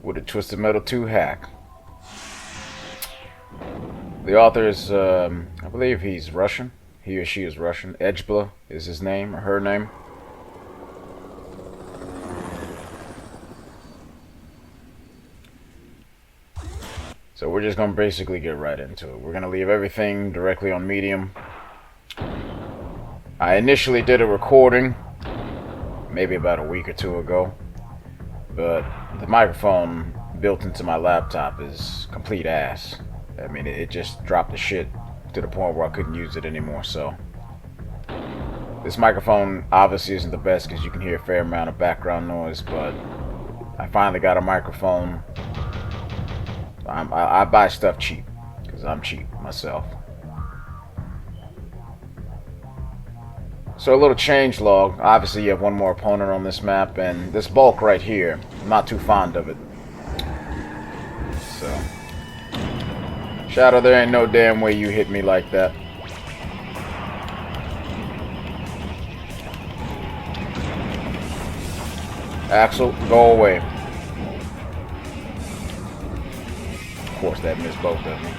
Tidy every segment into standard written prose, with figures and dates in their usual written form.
with a Twisted Metal 2 hack. The author is, I believe he's Russian. He or she is Russian. Edgbla is his name, or her name. So we're just going to basically get right into it. We're going to leave everything directly on medium. I initially did a recording, maybe about a week or two ago, but the microphone built into my laptop is complete ass. I mean, it just dropped the shit to the point where I couldn't use it anymore, so. This microphone obviously isn't the best because you can hear a fair amount of background noise, but I finally got a microphone. I buy stuff cheap, because I'm cheap myself. So a little change log. Obviously you have one more opponent on this map, and this bulk right here, I'm not too fond of it. So, Shadow, there ain't no damn way you hit me like that. Axel, go away. Of course that missed both of me.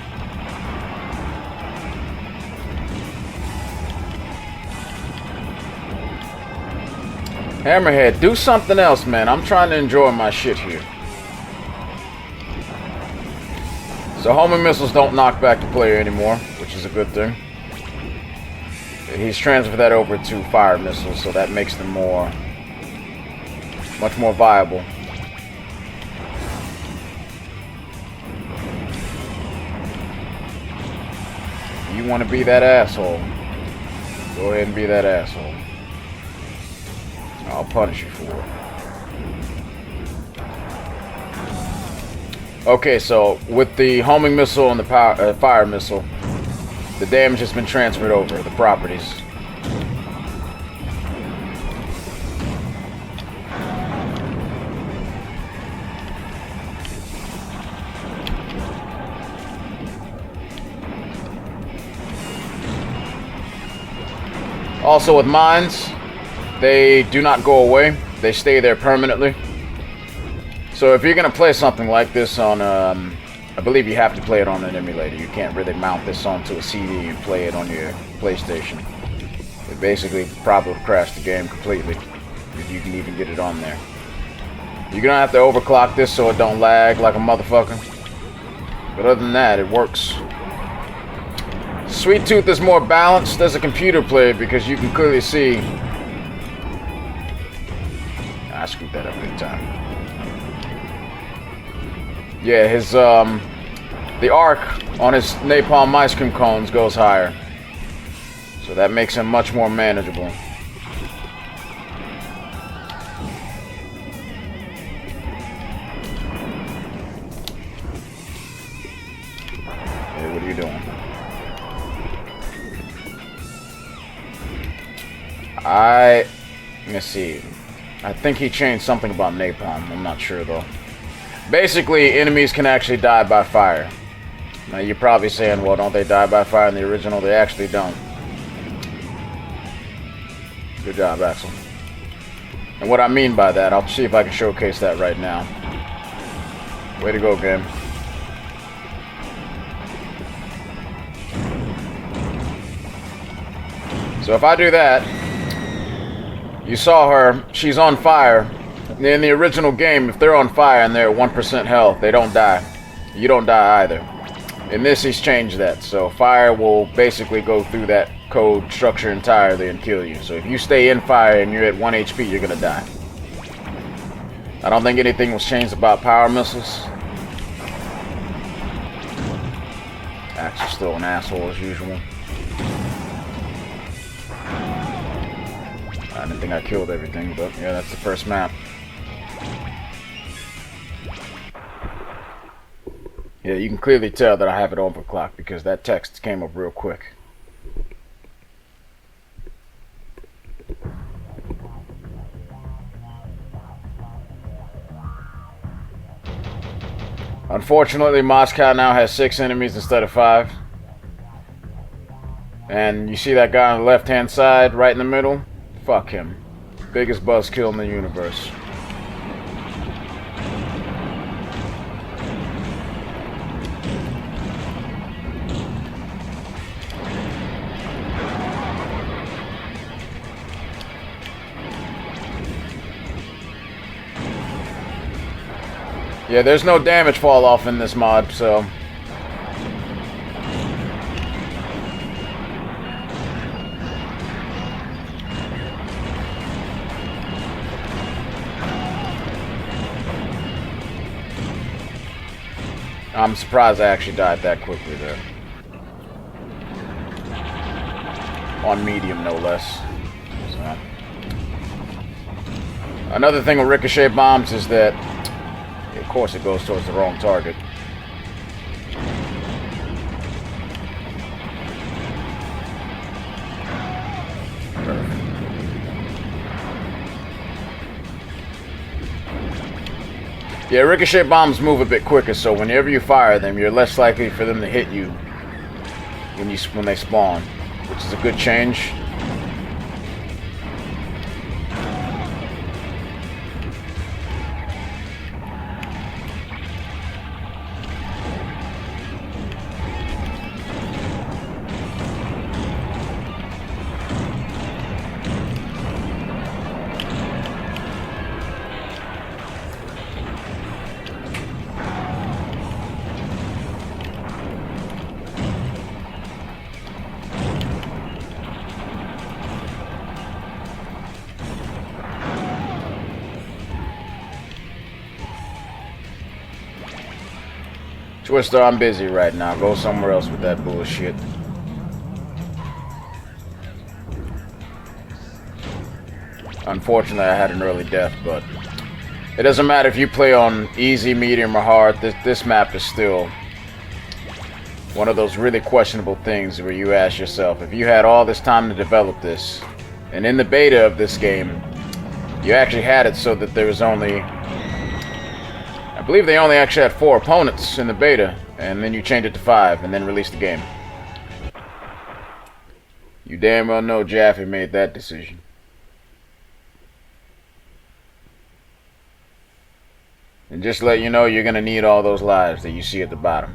Hammerhead, do something else, man. I'm trying to enjoy my shit here. So homing missiles don't knock back the player anymore, which is a good thing. He's transferred that over to fire missiles, so that makes them much more viable. You want to be that asshole? Go ahead and be that asshole. I'll punish you for it. Okay, so with the homing missile and the fire missile, the damage has been transferred over, the properties. Also with mines, they do not go away. They stay there permanently. So if you're going to play something like this on, I believe you have to play it on an emulator. You can't really mount this onto a CD and play it on your PlayStation. It basically probably would crash the game completely, if you can even get it on there. You're going to have to overclock this so it don't lag like a motherfucker. But other than that, it works. Sweet Tooth is more balanced as a computer player because you can clearly see. I screwed that up big time. Yeah, his the arc on his napalm ice cream cones goes higher, so that makes him much more manageable. Hey, what are you doing? Let me see. I think he changed something about napalm. I'm not sure though. Basically, enemies can actually die by fire. Now you're probably saying, well, don't they die by fire in the original? They actually don't. Good job, Axel. And what I mean by that, I'll see if I can showcase that right now. Way to go, game. So if I do that, you saw her, she's on fire. In the original game, if they're on fire and they're at 1% health, they don't die. You don't die either. In this, he's changed that. So fire will basically go through that code structure entirely and kill you. So if you stay in fire and you're at 1 HP, you're going to die. I don't think anything was changed about power missiles. Axel's still an asshole as usual. I didn't think I killed everything, but yeah, that's the first map. Yeah, you can clearly tell that I have it overclocked because that text came up real quick. Unfortunately, Moscow now has 6 enemies instead of 5. And you see that guy on the left-hand side, right in the middle? Fuck him. Biggest buzzkill in the universe. Yeah, there's no damage fall off in this mod, so... I'm surprised I actually died that quickly there. On medium, no less. So. Another thing with Ricochet bombs is that, of course, it goes towards the wrong target. Yeah, Ricochet bombs move a bit quicker, so whenever you fire them, you're less likely for them to hit you when they spawn, which is a good change. Twister, I'm busy right now. Go somewhere else with that bullshit. Unfortunately, I had an early death, but it doesn't matter if you play on easy, medium, or hard. This map is still one of those really questionable things where you ask yourself, if you had all this time to develop this, and in the beta of this game, you actually had it so that there was only... I believe they only actually had 4 opponents in the beta, and then you change it to 5, and then release the game. You damn well know Jaffe made that decision. And just to let you know, you're going to need all those lives that you see at the bottom.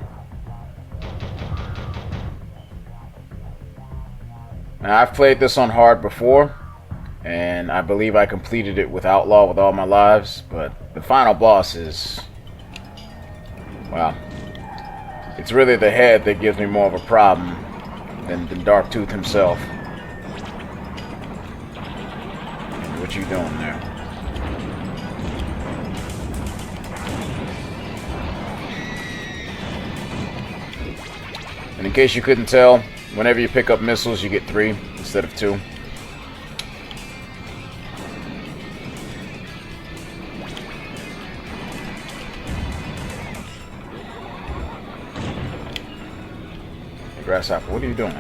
Now, I've played this on hard before, and I believe I completed it with Outlaw with all my lives, but the final boss is... well, it's really the head that gives me more of a problem than Darktooth himself. What you doing there? And in case you couldn't tell, whenever you pick up missiles, you get 3 instead of 2. Grasshopper, what are you doing?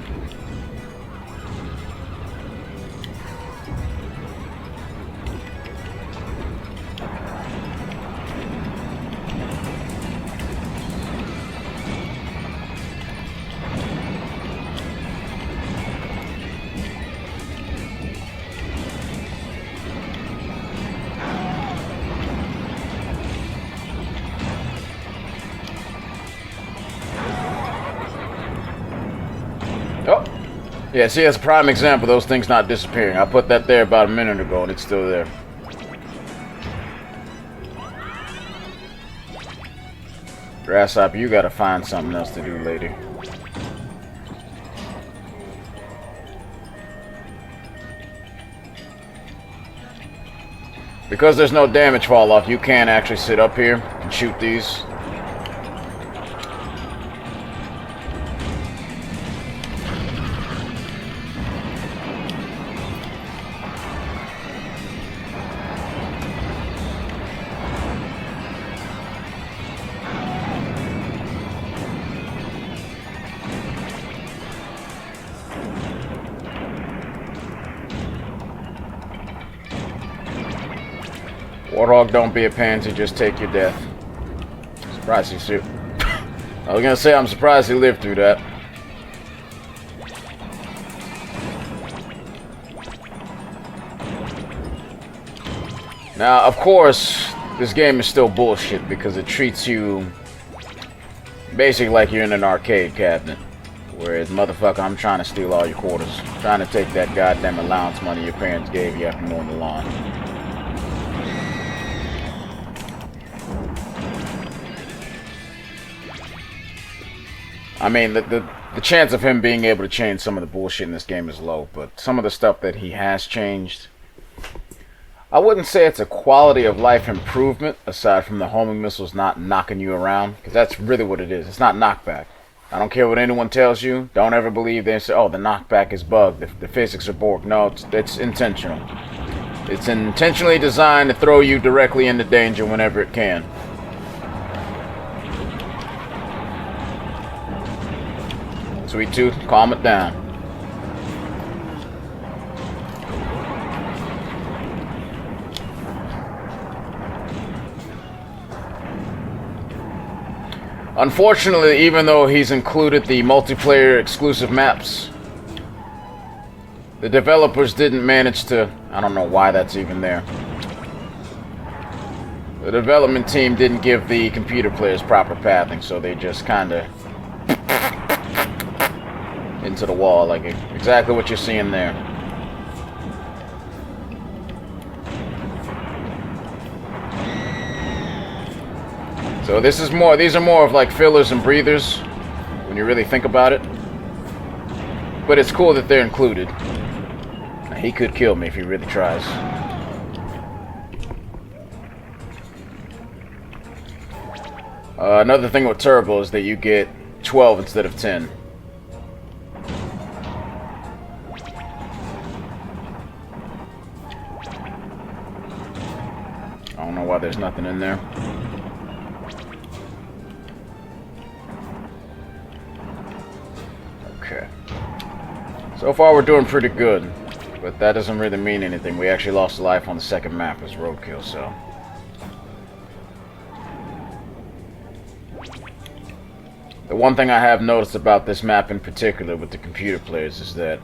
Oh, yeah, see, that's a prime example of those things not disappearing. I put that there about a minute ago and it's still there. Grasshopper, you gotta find something else to do later. Because there's no damage fall off, you can actually sit up here and shoot these. Warthog, don't be a pansy, just take your death. Surprised you shoot. I was gonna say, I'm surprised he lived through that. Now, of course, this game is still bullshit because it treats you basically like you're in an arcade cabinet. Whereas, motherfucker, I'm trying to steal all your quarters. Trying to take that goddamn allowance money your parents gave you after mowing the lawn. I mean, the chance of him being able to change some of the bullshit in this game is low, but some of the stuff that he has changed, I wouldn't say it's a quality of life improvement, aside from the homing missiles not knocking you around, because that's really what it is. It's not knockback. I don't care what anyone tells you. Don't ever believe they say, oh, the knockback is bugged. The physics are borked. No, it's intentional. It's intentionally designed to throw you directly into danger whenever it can. Sweet Tooth, calm it down. Unfortunately, even though he's included the multiplayer exclusive maps, the developers didn't manage to... I don't know why that's even there. The development team didn't give the computer players proper pathing, so they just kinda... into the wall, like exactly what you're seeing there. So this is more, these are more of like fillers and breathers when you really think about it. But it's cool that they're included. He could kill me if he really tries. Another thing with Turbo is that you get 12 instead of 10. I don't know why there's nothing in there. Okay. So far we're doing pretty good. But that doesn't really mean anything. We actually lost a life on the second map as roadkill, so... The one thing I have noticed about this map in particular with the computer players is that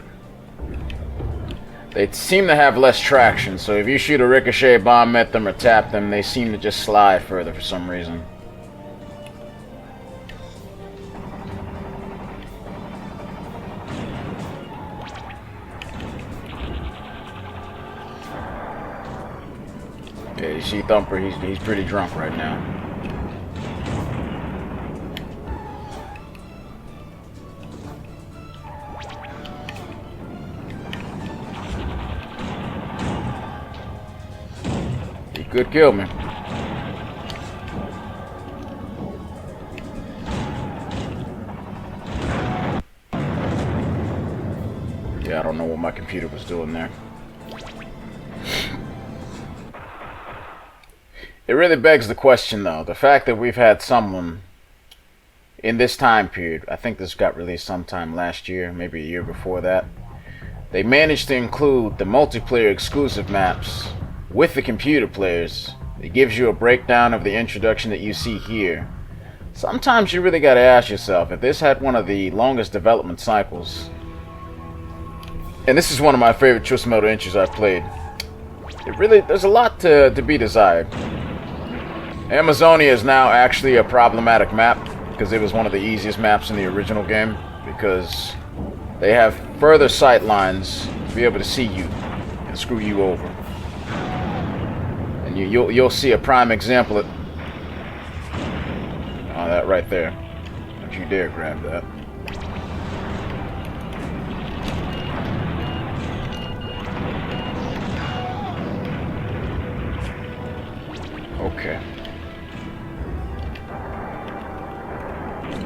they seem to have less traction, so if you shoot a ricochet bomb at them or tap them, they seem to just slide further for some reason. Yeah, you see Thumper, he's pretty drunk right now. He could kill me. Yeah, I don't know what my computer was doing there. It really begs the question, though. The fact that we've had someone in this time period, I think this got released sometime last year, maybe a year before that, they managed to include the multiplayer exclusive maps with the computer players. It gives you a breakdown of the introduction that you see here. Sometimes you really gotta ask yourself, if this had one of the longest development cycles, and this is one of my favorite Twisted Metal entries I've played, there's a lot to be desired. Amazonia is now actually a problematic map because it was one of the easiest maps in the original game, because they have further sight lines to be able to see you and screw you over. And you'll see a prime example of that right there. Don't you dare grab that. Okay.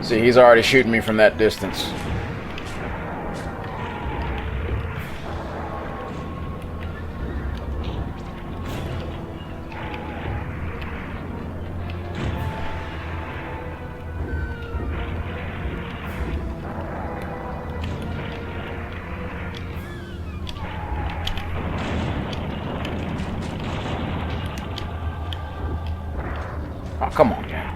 See, he's already shooting me from that distance. Oh, come on, man.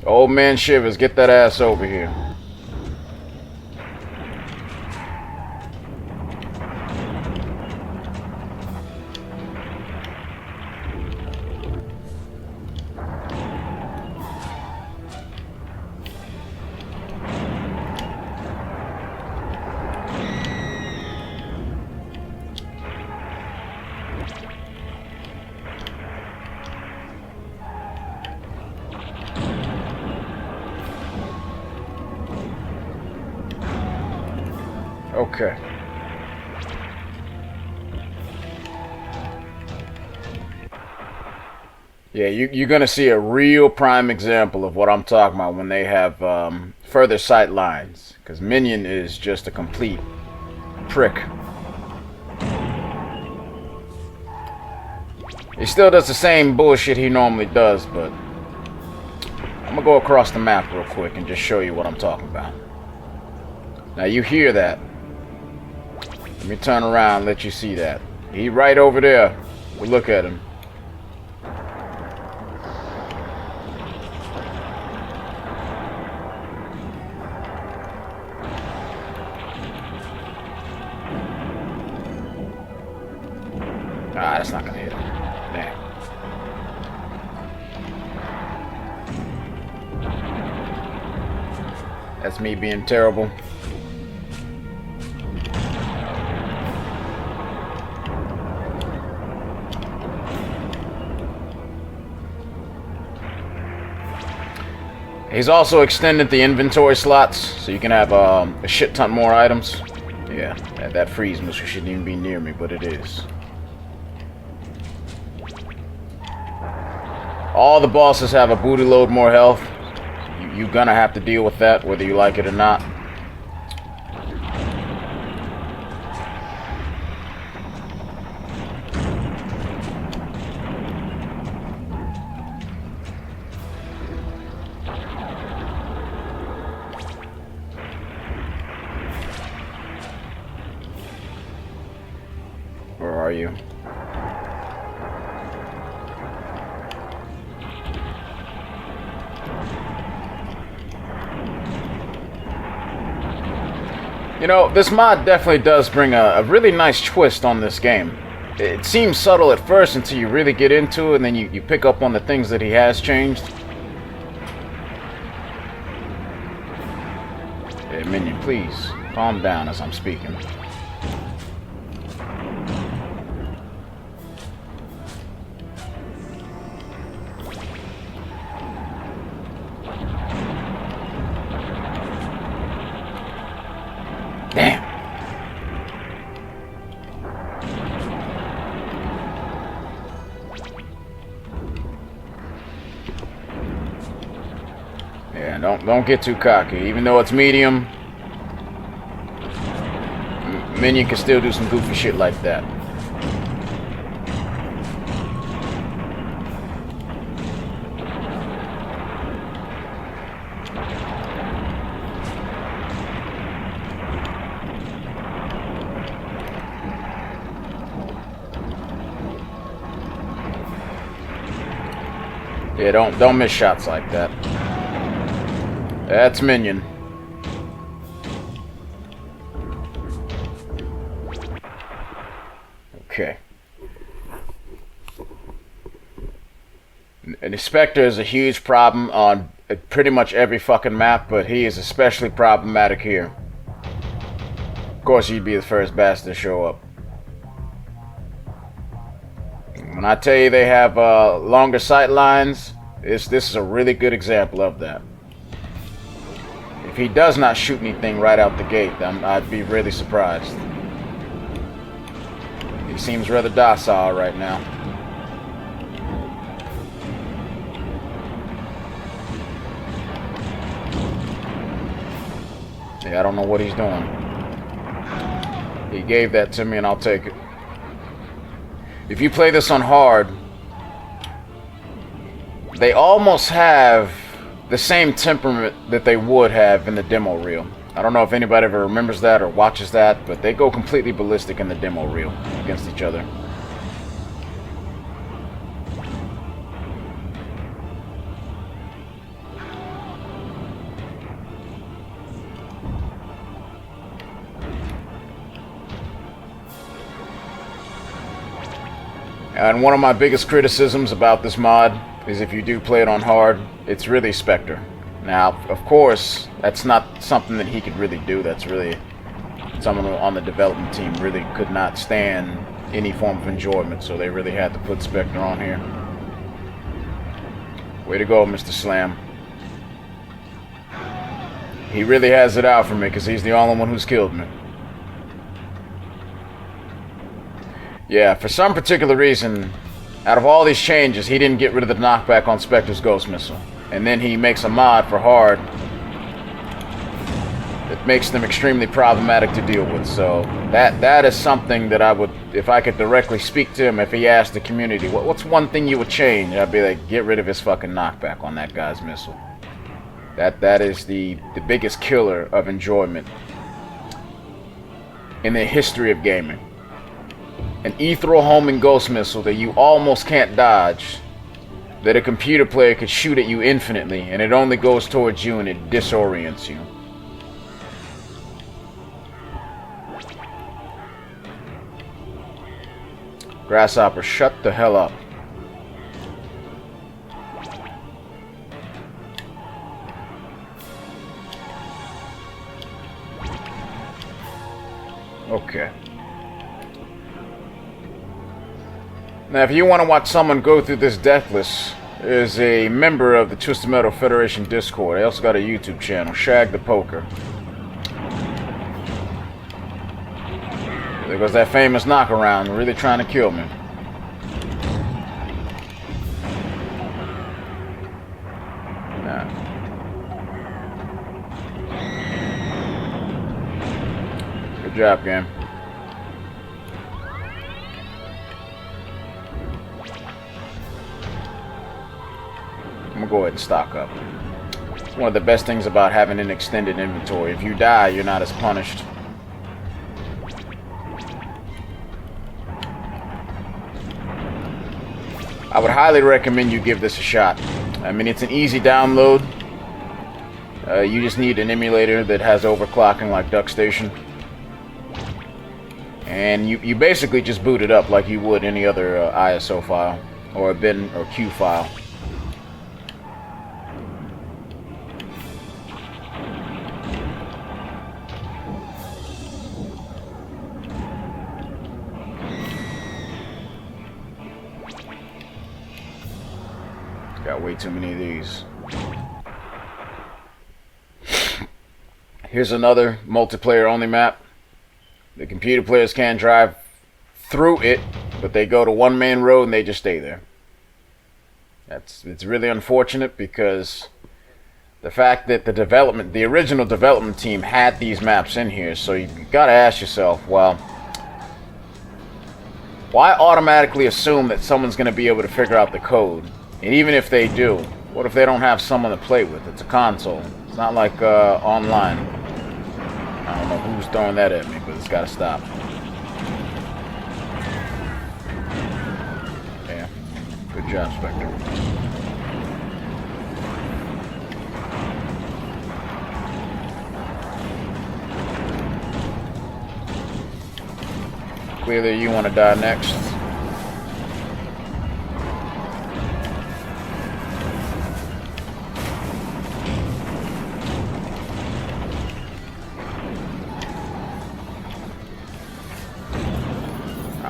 Old man Shivers, get that ass over here. Okay. Yeah, you're gonna see a real prime example of what I'm talking about when they have further sight lines. Because Minion is just a complete prick. He still does the same bullshit he normally does, but I'm gonna go across the map real quick and just show you what I'm talking about. Now you hear that. Let me turn around and let you see that. He right over there. We'll look at him. Ah, that's not gonna hit him. Damn. That's me being terrible. He's also extended the inventory slots, so you can have a shit ton more items. Yeah, that freeze missile shouldn't even be near me, but it is. All the bosses have a booty load more health. You're gonna have to deal with that, whether you like it or not. Where are you? You know, this mod definitely does bring a really nice twist on this game. It seems subtle at first until you really get into it, and then you pick up on the things that he has changed. Hey, Minion, please, calm down as I'm speaking. Damn. Yeah, don't get too cocky. Even though it's medium, Minion can still do some goofy shit like that. Yeah, don't miss shots like that. That's Minion. Okay. An Inspector is a huge problem on pretty much every fucking map, but he is especially problematic here. Of course, you'd be the first bastard to show up. When I tell you they have longer sight lines, this is a really good example of that. If he does not shoot anything right out the gate, I'd be really surprised. He seems rather docile right now. Yeah, I don't know what he's doing. He gave that to me and I'll take it. If you play this on hard, they almost have the same temperament that they would have in the demo reel. I don't know if anybody ever remembers that or watches that, but they go completely ballistic in the demo reel against each other. And one of my biggest criticisms about this mod is if you do play it on hard, it's really Spectre. Now, of course, that's not something that he could really do. That's really someone on the development team really could not stand any form of enjoyment, so they really had to put Spectre on here. Way to go, Mr. Slam. He really has it out for me because he's the only one who's killed me. Yeah, for some particular reason, out of all these changes, he didn't get rid of the knockback on Spectre's Ghost Missile. And then he makes a mod for hard that makes them extremely problematic to deal with. So that is something that I would, if I could directly speak to him, if he asked the community, what's one thing you would change? I'd be like, get rid of his fucking knockback on that guy's missile. That is the biggest killer of enjoyment in the history of gaming. An ethereal homing ghost missile that you almost can't dodge, that a computer player could shoot at you infinitely, and it only goes towards you and it disorients you. Grasshopper, shut the hell up. Okay. Now, if you want to watch someone go through this deathless, there's a member of the Twisted Metal Federation Discord. They also got a YouTube channel, Shag the Poker. There goes that famous knockaround, really trying to kill me. Nah. Good job, game. I'm gonna go ahead and stock up. It's one of the best things about having an extended inventory. If you die, you're not as punished. I would highly recommend you give this a shot. I mean, it's an easy download. You just need an emulator that has overclocking like DuckStation. And you basically just boot it up like you would any other ISO file or a bin or Q file. Got way too many of these. Here's another multiplayer only map. The computer players can't drive through it, but they go to one main road and they just stay there. It's really unfortunate because the fact that the original development team had these maps in here, so you gotta ask yourself, well, why automatically assume that someone's gonna be able to figure out the code? And even if they do, what if they don't have someone to play with? It's a console. It's not like online. I don't know who's throwing that at me, but it's gotta stop. Yeah. Good job, Spectre. Clearly you want to die next.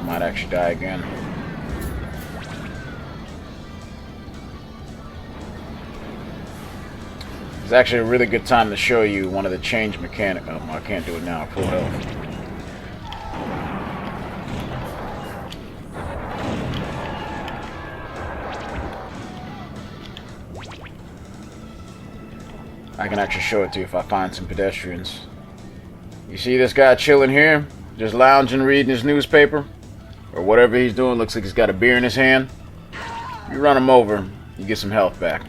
Might actually die again. It's actually a really good time to show you one of the change mechanic. Oh, I can't do it now. Full health. I can actually show it to you if I find some pedestrians. You see this guy chilling here? Just lounging, reading his newspaper? Or whatever he's doing, looks like he's got a beer in his hand. You run him over, you get some health back.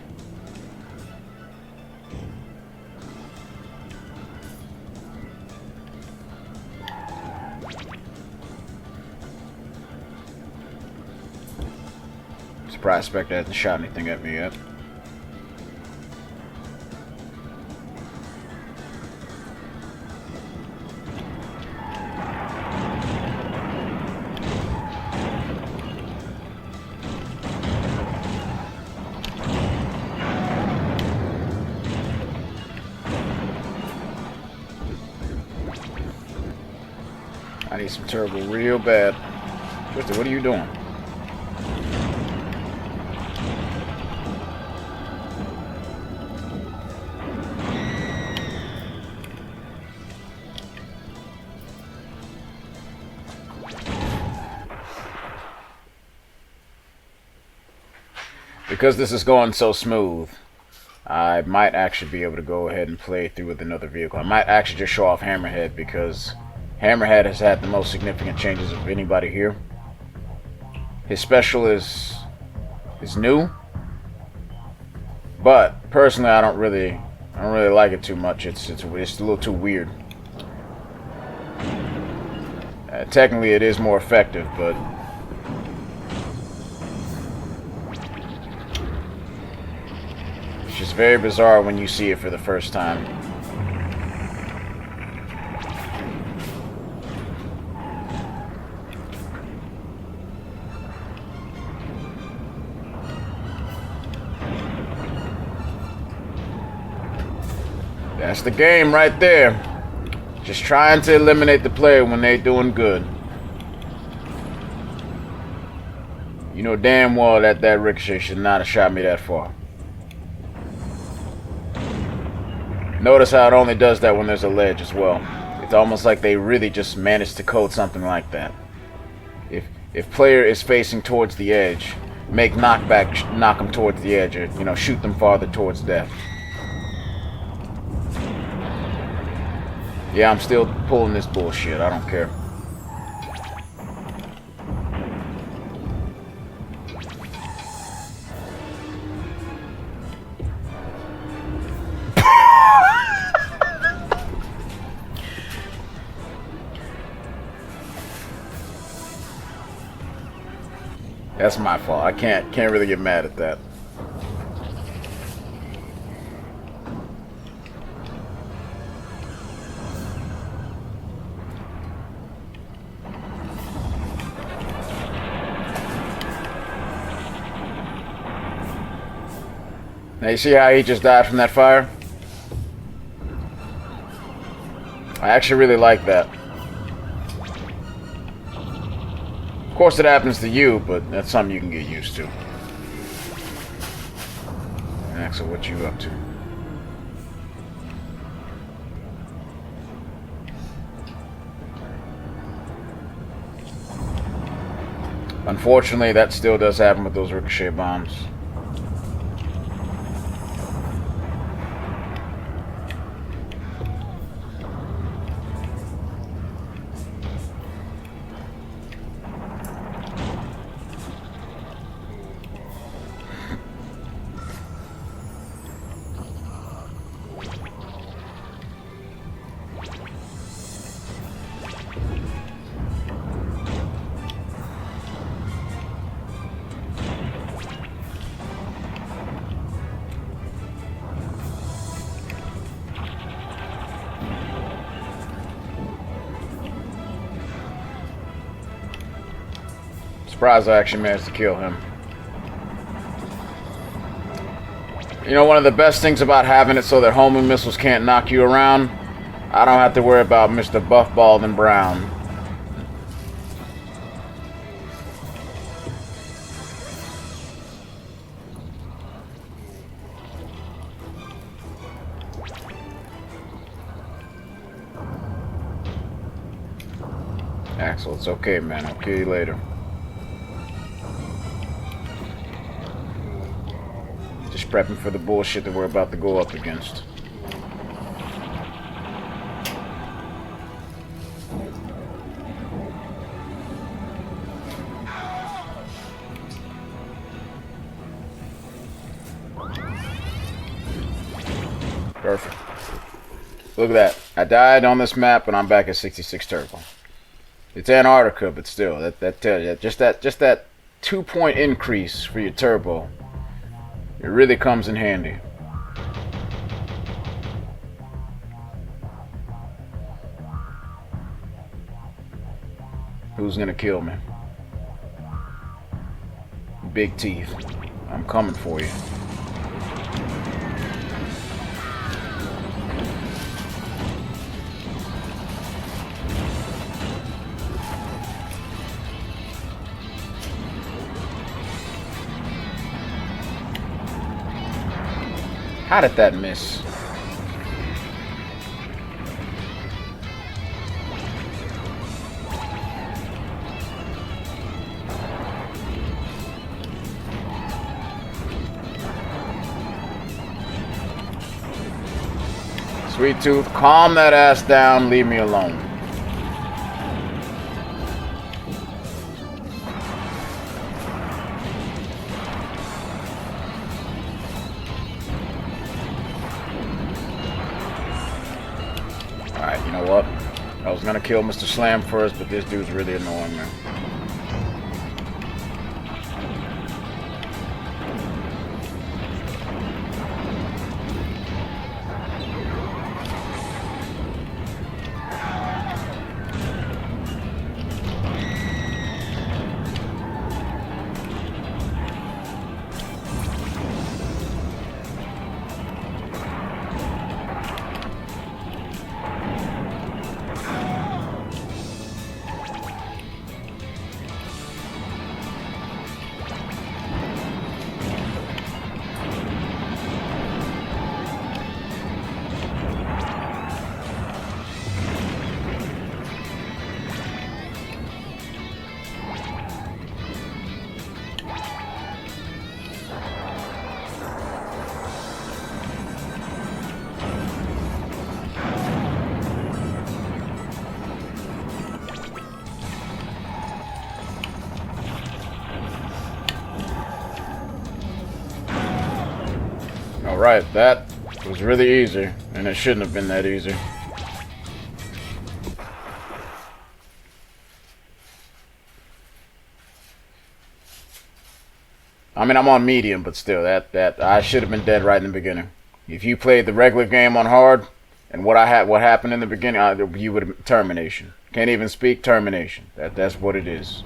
Surprised Spectre hasn't shot anything at me yet. I need some turbo real bad. Twisted, what are you doing? Because this is going so smooth, I might actually be able to go ahead and play through with another vehicle. I might actually just show off Hammerhead because Hammerhead has had the most significant changes of anybody here. His special is new, but personally I don't really like it too much. It's a little too weird. Technically it is more effective, but it's just very bizarre when you see it for the first time. That's the game right there. Just trying to eliminate the player when they're doing good. You know damn well that Ricochet should not have shot me that far. Notice how it only does that when there's a ledge as well. It's almost like they really just managed to code something like that. If player is facing towards the edge, make knockback knock them towards the edge, or you know, shoot them farther towards death. Yeah, I'm still pulling this bullshit. I don't care. That's my fault. I can't really get mad at that. Now you see how he just died from that fire? I actually really like that. Of course it happens to you, but that's something you can get used to. Axel, what you up to? Unfortunately, that still does happen with those Ricochet bombs. Surprised I actually managed to kill him. You know, one of the best things about having it so that homing missiles can't knock you around, I don't have to worry about Mr. Buff, Bald, and Brown. Axel, it's okay, man. I'll kill you later. Just prepping for the bullshit that we're about to go up against. Perfect. Look at that. I died on this map and I'm back at 66 turbo. It's Antarctica, but still, that tells you just that 2-point increase for your turbo. It really comes in handy. Who's gonna kill me? Big teeth. I'm coming for you. How did that miss? Sweet Tooth, calm that ass down. Leave me alone. Alright, you know what? I was gonna kill Mr. Slam first, but this dude's really annoying, man. Alright, that was really easy, and it shouldn't have been that easy. I mean, I'm on medium, but still, that I should have been dead right in the beginning. If you played the regular game on hard, and what happened in the beginning, you would have termination. Can't even speak, termination. That's what it is.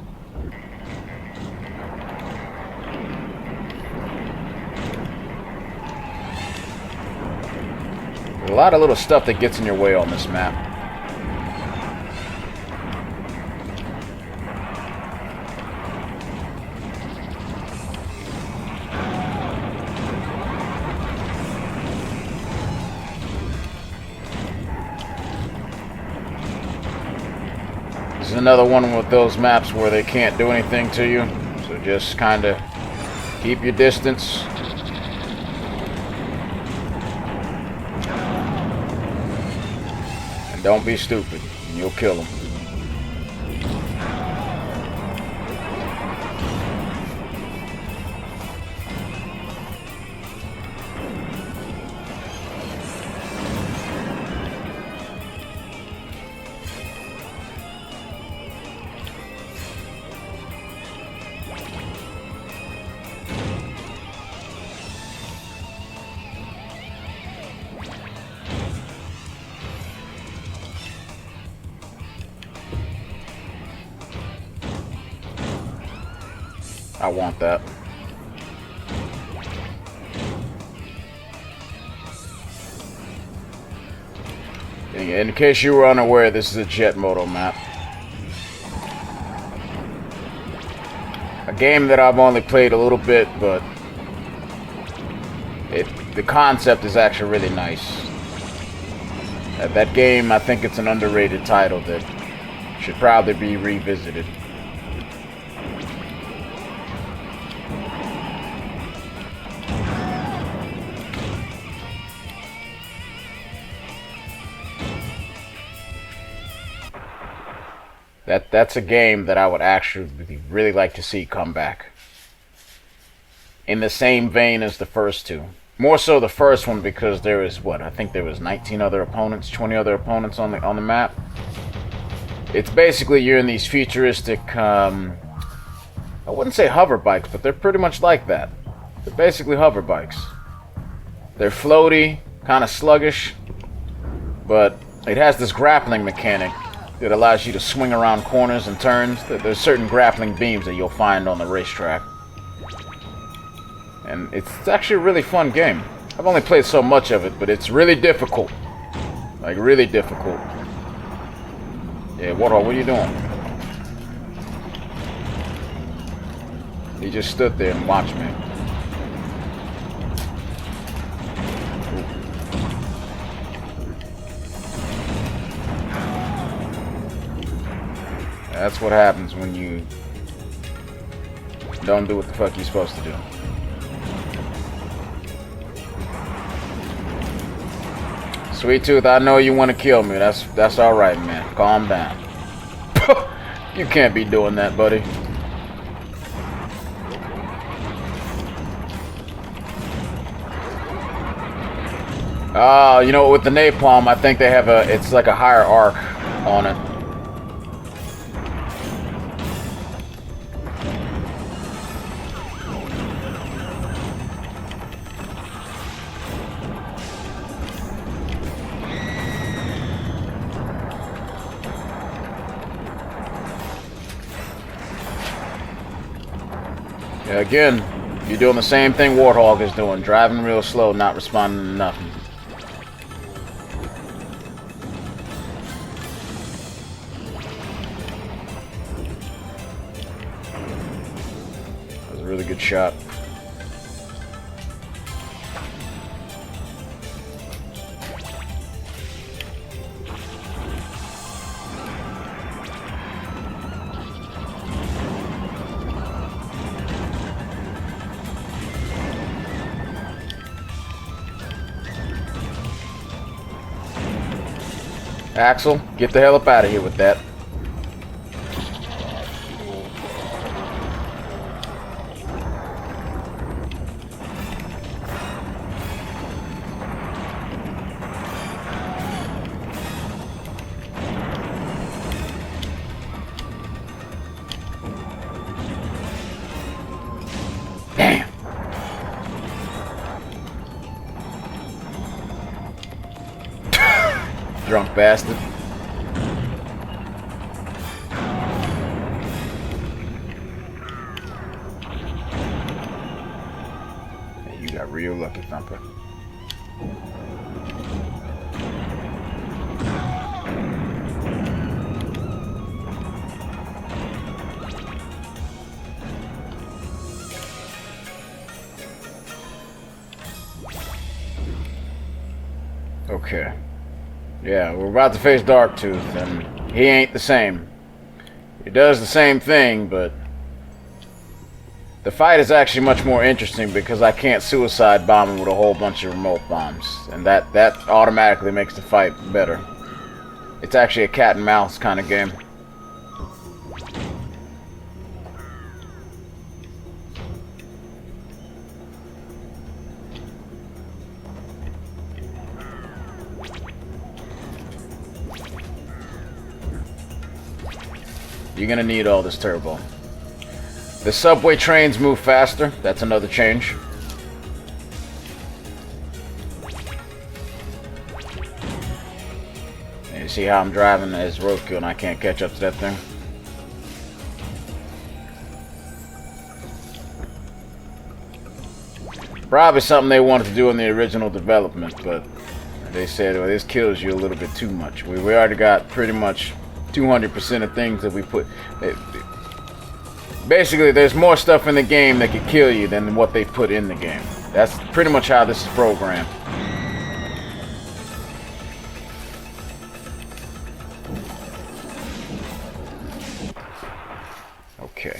There's a lot of little stuff that gets in your way on this map. This is another one with those maps where they can't do anything to you, so just kind of keep your distance. And don't be stupid, and you'll kill them. I want that. In case you were unaware, this is a jet moto map. A game that I've only played a little bit, but the concept is actually really nice. That game, I think it's an underrated title that should probably be revisited. That's a game that I would actually really like to see come back. In the same vein as the first two. More so the first one because there is I think there was 19 other opponents, 20 other opponents on the map. It's basically you're in these futuristic I wouldn't say hover bikes, but they're pretty much like that. They're basically hover bikes. They're floaty, kind of sluggish, but it has this grappling mechanic that allows you to swing around corners and turns. There's certain grappling beams that you'll find on the racetrack. And it's actually a really fun game. I've only played so much of it, but it's really difficult. Like, really difficult. Yeah, Warthog, what are you doing? He just stood there and watched me. That's what happens when you don't do what the fuck you're supposed to do. Sweet Tooth, I know you want to kill me. That's all right, man. Calm down. You can't be doing that, buddy. You know, with the napalm, I think they have it's like a higher arc on it. Yeah, again, you're doing the same thing Warthog is doing, driving real slow, not responding to nothing. That was a really good shot. Axel, get the hell up out of here with that. Damn. Drunk bastard. Hey, you got real lucky, Thumper. Okay. Yeah, we're about to face Darktooth, and he ain't the same. He does the same thing, but the fight is actually much more interesting because I can't suicide bomb him with a whole bunch of remote bombs, and that automatically makes the fight better. It's actually a cat and mouse kind of game. You're gonna need all this turbo. The subway trains move faster. That's another change. And you see how I'm driving as roadkill and I can't catch up to that thing? Probably something they wanted to do in the original development, but they said, well, this kills you a little bit too much. We already got pretty much 200% of things that we put. Basically, there's more stuff in the game that could kill you than what they put in the game. That's pretty much how this is programmed. Okay.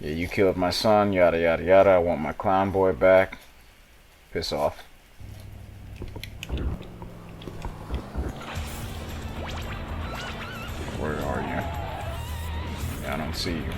Yeah, you killed my son, yada yada yada. I want my clown boy back. Piss off. Where are you? I don't see you.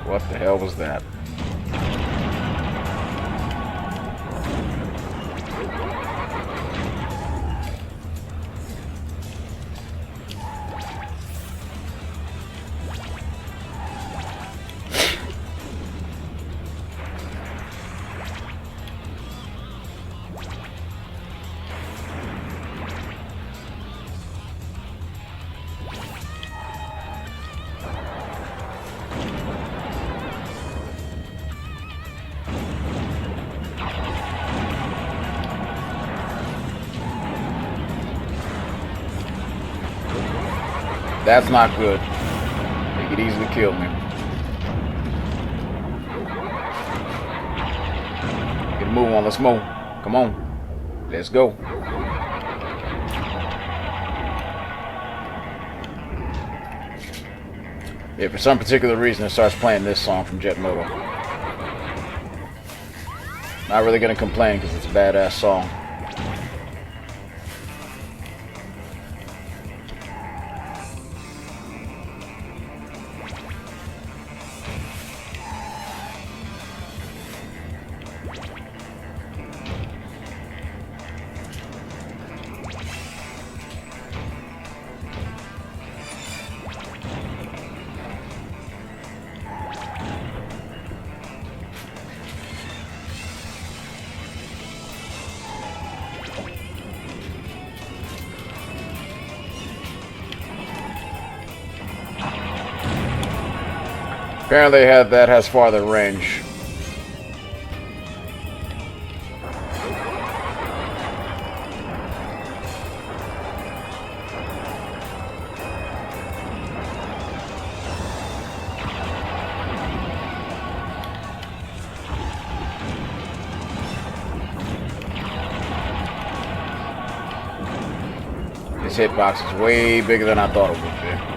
What the hell was that? That's not good. He could easily kill me. Get a move on, let's move. Come on. Let's go. Yeah, for some particular reason, it starts playing this song from Jet Moto. Not really gonna complain because it's a badass song. Apparently that has farther range. This hitbox is way bigger than I thought it would be.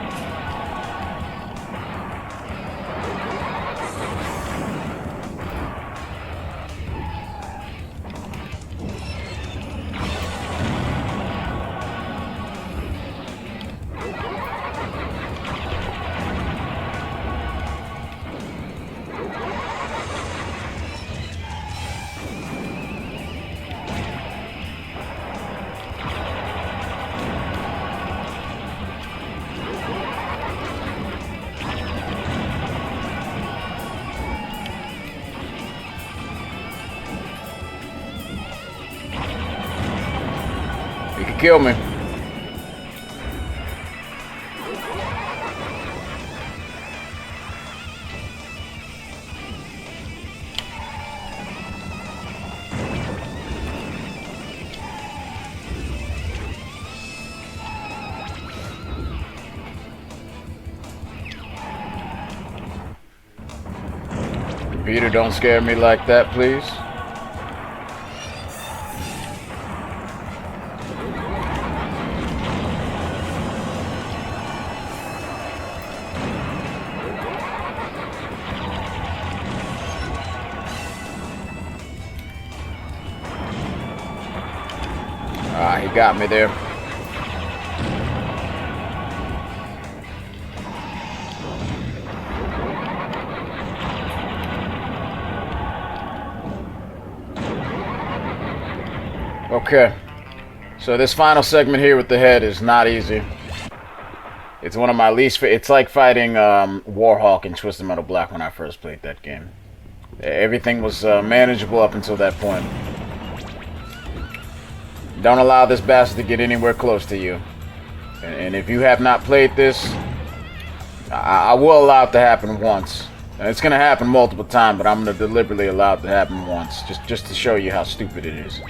You can kill me. Computer, don't scare me like that, please. Ah, he got me there. Okay, so this final segment here with the head is not easy. It's one of my least. It's like fighting Warhawk in Twisted Metal Black when I first played that game. Everything was manageable up until that point. Don't allow this bastard to get anywhere close to you. And if you have not played this, I will allow it to happen once. And it's gonna happen multiple times, but I'm gonna deliberately allow it to happen once, just to show you how stupid it is.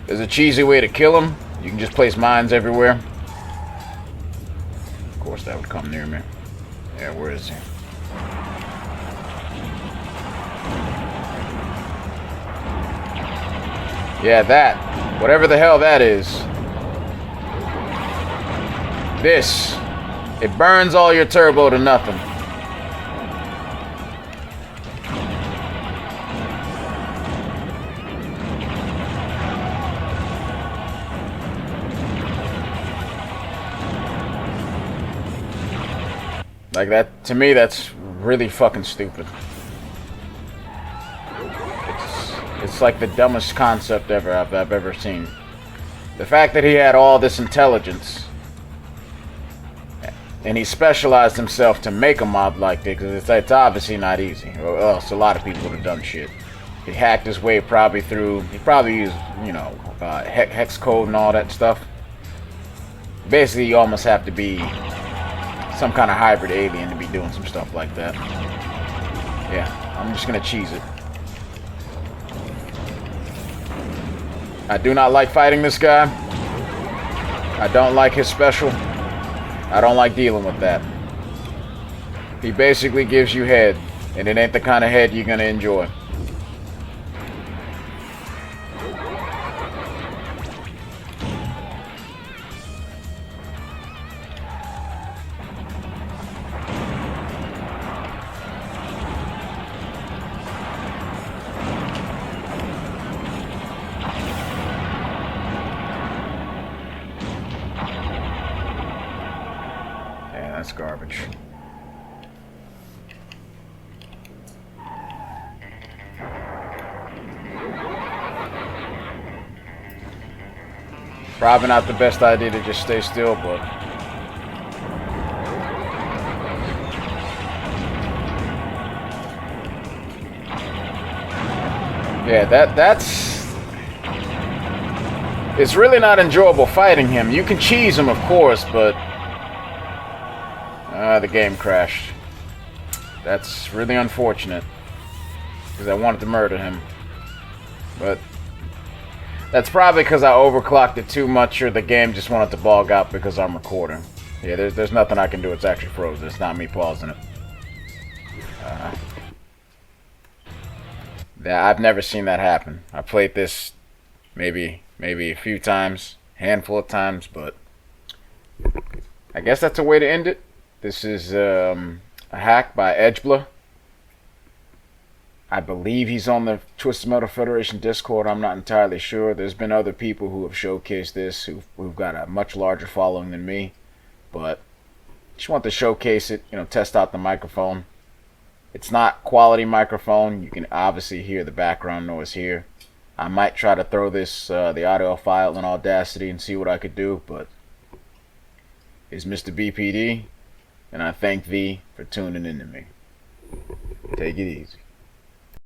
There's a cheesy way to kill him. You can just place mines everywhere. Of course, that would come near me. Yeah, where is he? Yeah, that. Whatever the hell that is. This. It burns all your turbo to nothing. Like that, to me, that's really fucking stupid. It's like the dumbest concept ever I've ever seen. The fact that he had all this intelligence, and he specialized himself to make a mob like this, because it's obviously not easy, or else a lot of people would have done shit. He hacked his way probably through, he probably used, you know, hex code and all that stuff. Basically, you almost have to be some kind of hybrid alien to be doing some stuff like that. Yeah, I'm just gonna cheese it. I do not like fighting this guy. I don't like his special. I don't like dealing with that. He basically gives you head, and it ain't the kind of head you're gonna enjoy. Yeah, that's garbage. Probably not the best idea to just stay still, but yeah, that's it's really not enjoyable fighting him. You can cheese him, of course, but the game crashed. That's really unfortunate because I wanted to murder him, but that's probably because I overclocked it too much, or the game just wanted to bog out because I'm recording. Yeah, there's nothing I can do. It's actually frozen. It's not me pausing it. Yeah, I've never seen that happen. I played this maybe a few times, handful of times, but I guess that's a way to end it. This is a hack by Edgbla. I believe he's on the Twisted Metal Federation Discord. I'm not entirely sure. There's been other people who have showcased this who've got a much larger following than me, but just want to showcase it, test out the microphone. It's not quality microphone. You can obviously hear the background noise here. I might try to throw this the audio file in Audacity and see what I could do, but it's Mr.BP-D, and I thank thee for tuning in to me. Take it easy.